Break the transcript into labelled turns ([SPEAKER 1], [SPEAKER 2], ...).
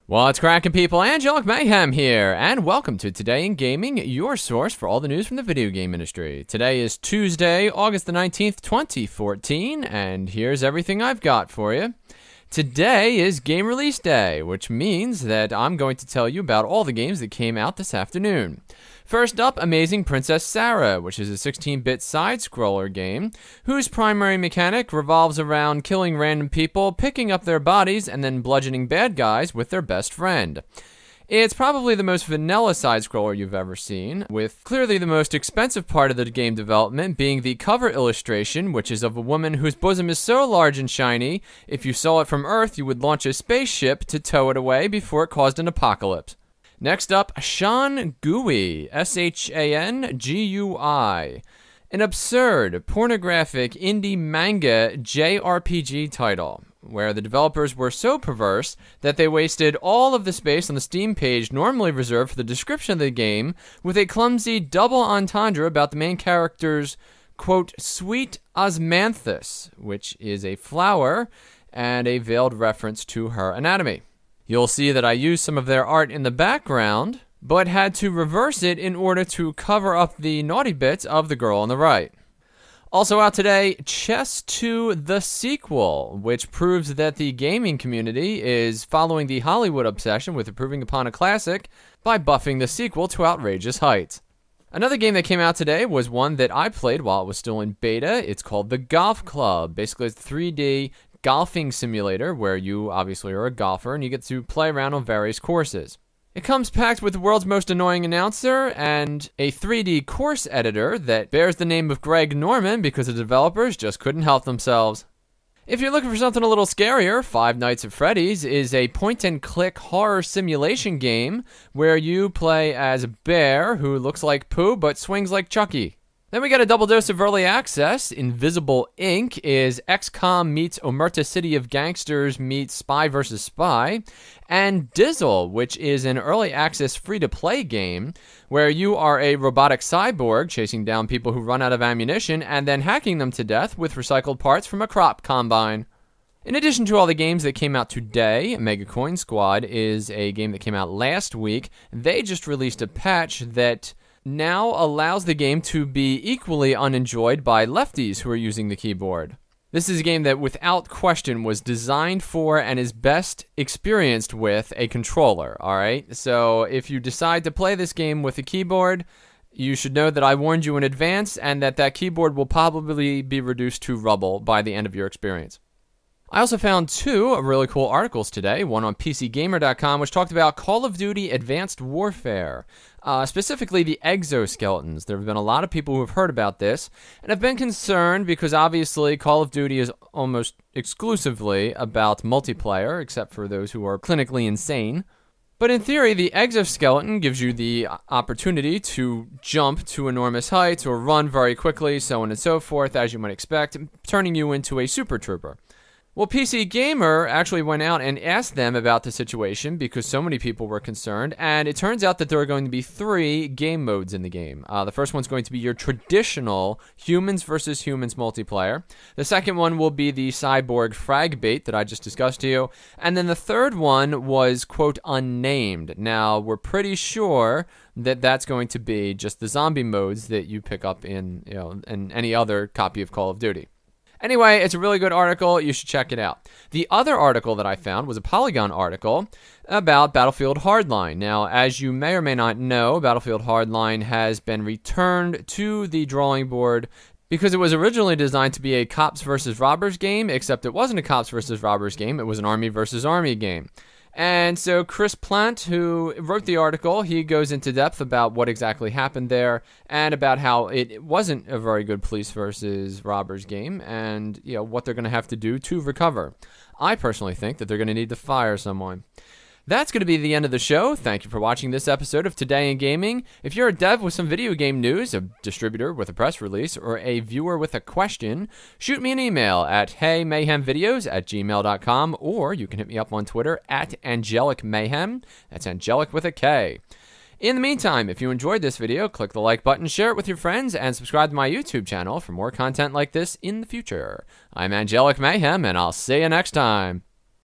[SPEAKER 1] What's cracking, people? Angelic Mayhem here, and welcome to Today in Gaming, your source for all the news from the video game industry. Today is Tuesday, August the 19th, 2014, and here's everything I've got for you. Today is Game Release Day, which means that I'm going to tell you about all the games that came out this afternoon. First up, Amazing Princess Sarah, which is a 16-bit side-scroller game whose primary mechanic revolves around killing random people, picking up their bodies, and then bludgeoning bad guys with their best friend. It's probably the most vanilla side-scroller you've ever seen, with clearly the most expensive part of the game development being the cover illustration, which is of a woman whose bosom is so large and shiny, if you saw it from Earth, you would launch a spaceship to tow it away before it caused an apocalypse. Next up, Shangui, S-H-A-N-G-U-I. An absurd, pornographic indie manga JRPG title, where the developers were so perverse that they wasted all of the space on the Steam page normally reserved for the description of the game with a clumsy double entendre about the main character's, quote, sweet osmanthus, which is a flower, and a veiled reference to her anatomy. You'll see that I used some of their art in the background, but had to reverse it in order to cover up the naughty bits of the girl on the right. Also out today, Chess 2 The Sequel, which proves that the gaming community is following the Hollywood obsession with improving upon a classic by buffing the sequel to outrageous heights. Another game that came out today was one that I played while it was still in beta. It's called The Golf Club. Basically, it's a 3D golfing simulator where you obviously are a golfer and you get to play around on various courses. It comes packed with the world's most annoying announcer and a 3D course editor that bears the name of Greg Norman because the developers just couldn't help themselves. If you're looking for something a little scarier, Five Nights at Freddy's is a point-and-click horror simulation game where you play as a bear who looks like Pooh but swings like Chucky. Then we got a double dose of early access. Invisible Ink is XCOM meets Omerta City of Gangsters meets Spy vs. Spy. And Dizzle, which is an early access free-to-play game where you are a robotic cyborg chasing down people who run out of ammunition and then hacking them to death with recycled parts from a crop combine. In addition to all the games that came out today, Mega Coin Squad is a game that came out last week. They just released a patch that now allows the game to be equally unenjoyed by lefties who are using the keyboard. This is a game that without question was designed for and is best experienced with a controller, alright? So if you decide to play this game with a keyboard, you should know that I warned you in advance and that keyboard will probably be reduced to rubble by the end of your experience. I also found two really cool articles today, one on PCGamer.com, which talked about Call of Duty Advanced Warfare, specifically the Exoskeletons. There have been a lot of people who have heard about this and have been concerned because obviously Call of Duty is almost exclusively about multiplayer, except for those who are clinically insane. But in theory, the exoskeleton gives you the opportunity to jump to enormous heights or run very quickly, so on and so forth, as you might expect, turning you into a super trooper. Well, PC Gamer actually went out and asked them about the situation because so many people were concerned, and it turns out that there are going to be 3 game modes in the game. The first one's going to be your traditional humans versus humans multiplayer. The second one will be the cyborg frag bait that I just discussed to you, and then the third one was, quote, unnamed. Now, we're pretty sure that that's going to be just the zombie modes that you pick up in any other copy of Call of Duty. Anyway, it's a really good article. You should check it out. The other article that I found was a Polygon article about Battlefield Hardline. Now, as you may or may not know, Battlefield Hardline has been returned to the drawing board because it was originally designed to be a cops versus robbers game, except it wasn't a cops versus robbers game. It was an army versus army game. And so Chris Plante, who wrote the article, he goes into depth about what exactly happened there and about how it wasn't a very good police versus robbers game and what they're going to have to do to recover. I personally think that they're going to need to fire someone. That's going to be the end of the show. Thank you for watching this episode of Today in Gaming. If you're a dev with some video game news, a distributor with a press release, or a viewer with a question, shoot me an email at heymayhemvideos@gmail.com, or you can hit me up on Twitter at AngelicMayhem. That's Angelic with a K. In the meantime, if you enjoyed this video, click the like button, share it with your friends, and subscribe to my YouTube channel for more content like this in the future. I'm Angelic Mayhem, and I'll see you next time.